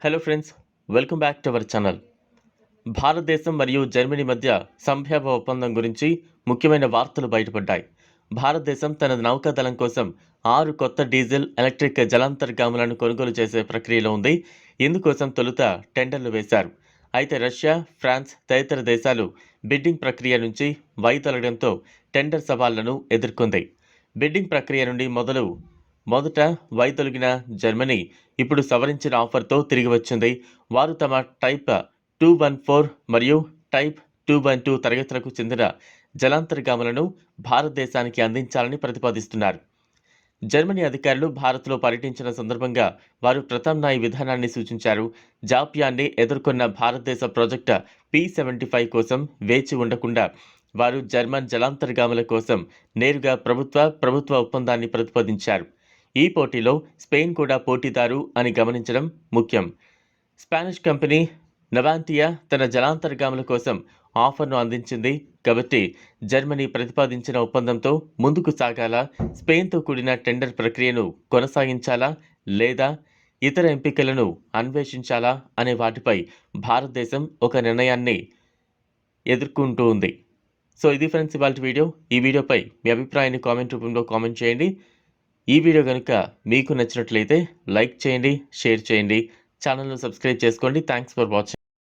Hello friends, welcome back to our channel. భారతదేశం మరియు Germany మధ్య సంభావ్య ఒప్పందం గురించి ముఖ్యమైన వార్తలు బయటపడ్డాయి. భారతదేశం తన నౌకాదళం కోసం 6 కొత్త డీజిల్, ఎలక్ట్రిక్ జలాంతర్గాములను కొనుగోలు చేసే ప్రక్రియలో ఉంది. ఇందుకోసం తొలుత టెండర్లు వేశారు. అయితే రష్యా, ఫ్రాన్స్ తదితర దేశాలు బిడ్డింగ్ ప్రక్రియ నుంచి వైదొలగడంతో టెండర్ సవాళ్లను ఎదుర్కొంది. బిడ్డింగ్ ప్రక్రియ నుండి మొదట వైదొలిగిన జర్మనీ ఇప్పుడు సవరించిన ఆఫర్తో తిరిగి వచ్చింది. వారు తమ టైప్ 214 మరియు టైప్ 212 తరగతులకు చెందిన జలాంతర్గాములను భారతదేశానికి అందించాలని ప్రతిపాదిస్తున్నారు. జర్మనీ అధికారులు భారత్లో పర్యటించిన సందర్భంగా వారు ప్రత్యామ్నాయ విధానాన్ని సూచించారు. జాప్యాన్ని ఎదుర్కొన్న భారతదేశ ప్రాజెక్ట్ P75 కోసం వేచి ఉండకుండా వారు జర్మన్ జలాంతర్గాముల కోసం నేరుగా ప్రభుత్వ ఒప్పందాన్ని ప్రతిపాదించారు. ఈ పోటీలో స్పెయిన్ కూడా పోటీదారు అని గమనించడం ముఖ్యం. స్పానిష్ కంపెనీ నవాంటియా తన జలాంతర్గాముల కోసం ఆఫర్ను అందించింది. కాబట్టి జర్మనీ ప్రతిపాదించిన ఒప్పందంతో ముందుకు సాగాలా, స్పెయిన్తో కూడిన టెండర్ ప్రక్రియను కొనసాగించాలా లేదా ఇతర ఎంపికలను అన్వేషించాలా అనే వాటిపై భారతదేశం ఒక నిర్ణయాన్ని ఎదుర్కొంటూ ఉంది. సో ఇది ఫ్రెండ్స్ ఇవాల్టి వీడియో. ఈ వీడియోపై మీ అభిప్రాయాన్ని కామెంట్ రూపంలో కామెంట్ చేయండి. ఈ వీడియో కనుక మీకు నచ్చినట్లయితే లైక్ చేయండి, షేర్ చేయండి, ఛానల్ను సబ్స్క్రైబ్ చేసుకోండి. Thanks for watching.